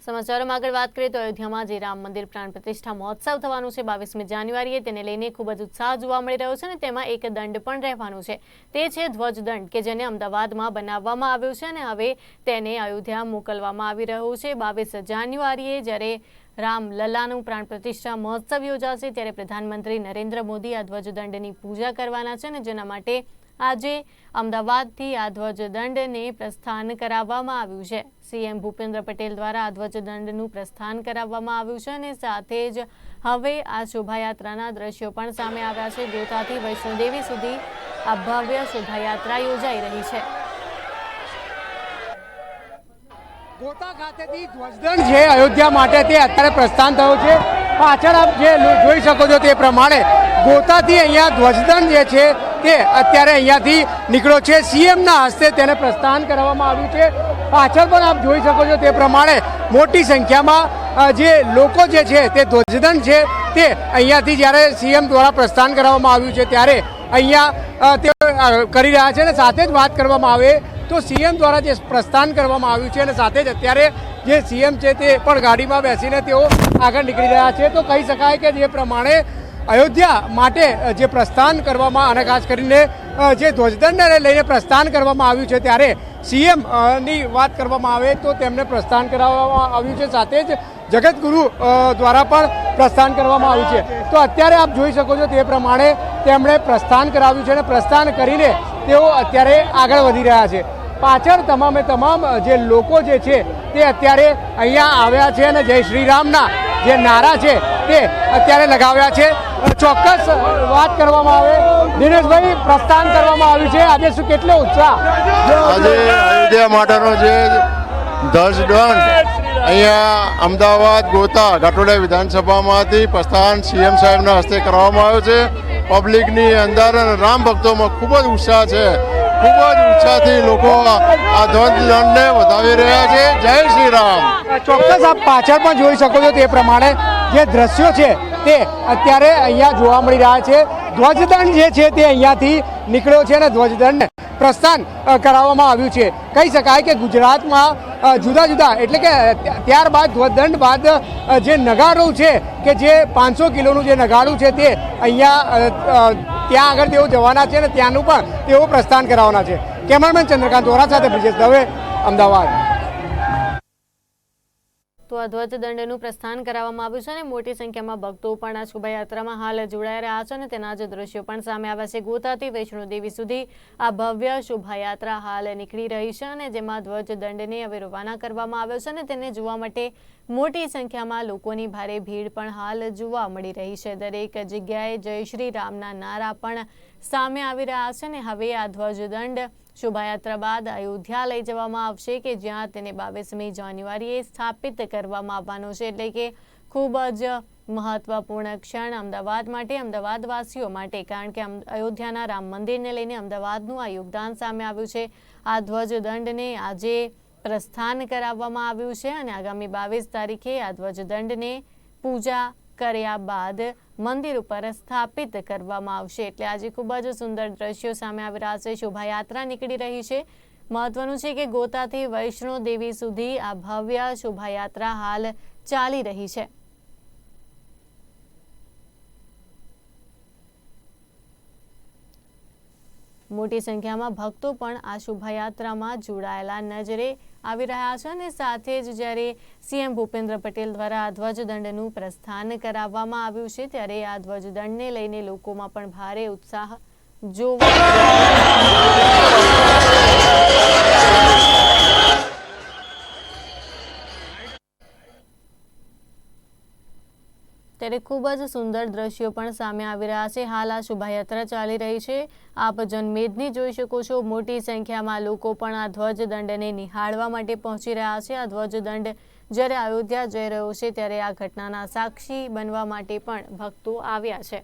સમાચારોમાં આગળ વાત કરીએ તો અયોધ્યામાં જે રામ મંદિર પ્રાણ પ્રતિષ્ઠા મહોત્સવ થવાનું છે 22મી જાન્યુઆરીએ, તેને લઈને ખૂબ જ ઉત્સાહ જોવા મળી રહ્યો છે અને તેમાં એક દંડ પણ રહેવાનું છે, તે છે ધ્વજદંડ કે જેને અમદાવાદમાં બનાવવામાં આવ્યું છે અને હવે તેને અયોધ્યા મોકલવામાં આવી રહ્યું છે। 22 જાન્યુઆરીએ જ્યારે રામલલાનું પ્રાણ પ્રતિષ્ઠા મહોત્સવ યોજાશે ત્યારે પ્રધાનમંત્રી નરેન્દ્ર મોદી આ ધ્વજદંડની પૂજા કરવાના છે અને જેના માટે આજે અમદાવાદથી આ ધ્વજદંડને પ્રસ્થાન કરાવવામાં આવ્યું છે। સીએમ ભૂપેન્દ્ર પટેલ દ્વારા આ ધ્વજદંડનું પ્રસ્થાન કરાવવામાં આવ્યું છે અને સાથે જ હવે આ શોભાયાત્રાના દ્રશ્યો પણ સામે આવ્યા છે। ગોતાથી વૈષ્ણોદેવી સુધી આ ભવ્ય શોભાયાત્રા યોજાઈ રહી છે। ગોતા ખાતેથી ધ્વજદંડ છે અયોધ્યા માટે તે અત્યારે પ્રસ્થાન થયો છે। પાછળ આપ જે જોઈ શકો છો તે પ્રમાણે ગોતાથી અહીંયા ધ્વજદંડ જે છે તે અત્યારે અહીંયાથી નીકળ્યો છે। સીએમના હસ્તે તેને પ્રસ્થાન કરવામાં આવ્યું છે। પાછળ પણ આપ જોઈ શકો છો તે પ્રમાણે મોટી સંખ્યામાં જે લોકો જે છે તે ધ્વજદંડ છે તે અહીંયાથી જ્યારે સીએમ દ્વારા પ્રસ્થાન કરવામાં આવ્યું છે ત્યારે અહીંયા તે કરી રહ્યા છે અને સાથે જ વાત કરવામાં આવે તો સીએમ દ્વારા જે પ્રસ્થાન કરવામાં આવ્યું છે અને સાથે જ અત્યારે જે સીએમ છે તે પણ ગાડીમાં બેસીને તેઓ આગળ નીકળી રહ્યા છે। તો કહી શકાય કે જે પ્રમાણે અયોધ્યા માટે જે પ્રસ્થાન કરવામાં અને ખાસ કરીને જે ધ્વજદંડને લઈને પ્રસ્થાન કરવામાં આવ્યું છે ત્યારે સીએમની વાત કરવામાં આવે તો તેમને પ્રસ્થાન કરાવવામાં આવ્યું છે, સાથે જ જગતગુરુ દ્વારા પણ પ્રસ્થાન કરવામાં આવ્યું છે। તો અત્યારે આપ જોઈ શકો છો તે પ્રમાણે તેમણે પ્રસ્થાન કરાવ્યું છે અને પ્રસ્થાન કરીને તેઓ અત્યારે આગળ વધી રહ્યા છે। પાછળ તમામે તમામ જે લોકો જે છે તે અત્યારે અહીંયા આવ્યા છે અને જય શ્રી રામના જે નારા છે તે અત્યારે લગાવ્યા છે। ચોક્કસ વાત કરવામાં આવે દિનેશભાઈ, પ્રસ્થાન કરવામાં આવ્યું છે, આજે શું કેટલો ઉત્સાહ? આજે અયોધ્યા માટેનો જે ધ્વજદંડ અહીંયા અમદાવાદ ગોતા ઘાટોડા વિધાનસભામાંથી પ્રસ્થાન સીએમ સાહેબના હસ્તે કરવામાં આવ્યો છે। પબ્લિકની અંદર અને રામ ભક્તોમાં ખૂબ જ ઉત્સાહ છે, ખૂબ જ ઉત્સાહથી લોકો આ ધ્વજદંડને વધાવી રહ્યા છે। જય શ્રી રામ। ચોક્કસ આપ પાછળ પણ જોઈ શકો છો તે પ્રમાણે જે દ્રશ્યો છે તે અત્યારે અહીંયા જોવા મળી રહ્યા છે। ધ્વજદંડ જે છે તે અહીંયાથી નીકળ્યો છે અને ધ્વજદંડ પ્રસ્થાન કરાવવામાં આવ્યું છે। કહી શકાય કે ગુજરાતમાં જુદા જુદા એટલે કે ત્યારબાદ ધ્વજદંડ બાદ જે નગાડું છે કે જે 500 કિલોનું જે નગાડું છે તે અહીંયા ત્યાં આગળ તેઓ જવાના છે અને ત્યાંનું પણ તેઓ પ્રસ્થાન કરાવવાના છે। કેમેરામેન ચંદ્રકાંત વોરા સાથે બ્રિજેશ દવે, અમદાવાદ। તો આ ધ્વજદંડનું પ્રસ્થાન કરાવવામાં આવ્યું છે અને મોટી સંખ્યામાં ભક્તો પણ આ શોભાયાત્રામાં હાલ જોડાઈ રહ્યા છે અને તેના જ દ્રશ્યો પણ સામે આવ્યા છે। ગોતાથી વૈષ્ણોદેવી સુધી આ ભવ્ય શોભાયાત્રા હાલ નીકળી રહી છે અને જેમાં ધ્વજદંડને હવે રવાના કરવામાં આવ્યો છે અને તેને જોવા માટે મોટી સંખ્યામાં લોકોની ભારે ભીડ પણ હાલ જોવા મળી રહી છે। દરેક જગ્યાએ જય શ્રી રામના નારા પણ સામે આવી રહ્યા છે અને હવે આ ધ્વજદંડ શોભાયાત્રા બાદ અયોધ્યા લઈ જવામાં આવશે કે જ્યાં તેને 22મી જાન્યુઆરીએ સ્થાપિત કરવામાં આવવાનો છે, એટલે કે ખૂબ જ મહત્વપૂર્ણ ક્ષણ અમદાવાદ માટે, અમદાવાદવાસીઓ માટે, કારણ કે અયોધ્યાના રામ મંદિરને લઈને અમદાવાદનું આ યોગદાન સામે આવ્યું છે। આ ધ્વજદંડને આજે પ્રસ્થાન કરાવવામાં આવ્યું છે અને આગામી 22 તારીખે આ ધ્વજદંડને પૂજા કર્યા બાદ મંદિર ઉપર સ્થાપિત કરવામાં આવશે। એટલે આજે ખૂબ જ સુંદર દ્રશ્યો સામે આવી રહ્યા છે। શોભાયાત્રા નીકળી રહી છે। મહત્વનું છે કે ગોતાથી વૈષ્ણોદેવી સુધી આ ભવ્ય શોભાયાત્રા હાલ ચાલી રહી છે। મોટી સંખ્યામાં ભક્તો પણ આ શોભાયાત્રામાં જોડાયેલા નજરે આવી રહ્યા છે અને સાથે જ જ્યારે સીએમ ભૂપેન્દ્ર પટેલ દ્વારા આ ધ્વજદંડનું પ્રસ્થાન કરાવવામાં આવ્યું છે ત્યારે આ ધ્વજદંડને લઈને લોકોમાં પણ ભારે ઉત્સાહ જોવા ત્યારે ખૂબ જ સુંદર દ્રશ્યો પણ સામે આવી રહ્યા છે। હાલ આ શોભાયાત્રા ચાલી રહી છે, આપ જનમેદની જોઈ શકો છો। મોટી સંખ્યામાં લોકો પણ આ ધ્વજદંડને નિહાળવા માટે પહોંચી રહ્યા છે। આ ધ્વજદંડ જ્યારે અયોધ્યા જઈ રહ્યો છે ત્યારે આ ઘટનાના સાક્ષી બનવા માટે પણ ભક્તો આવ્યા છે।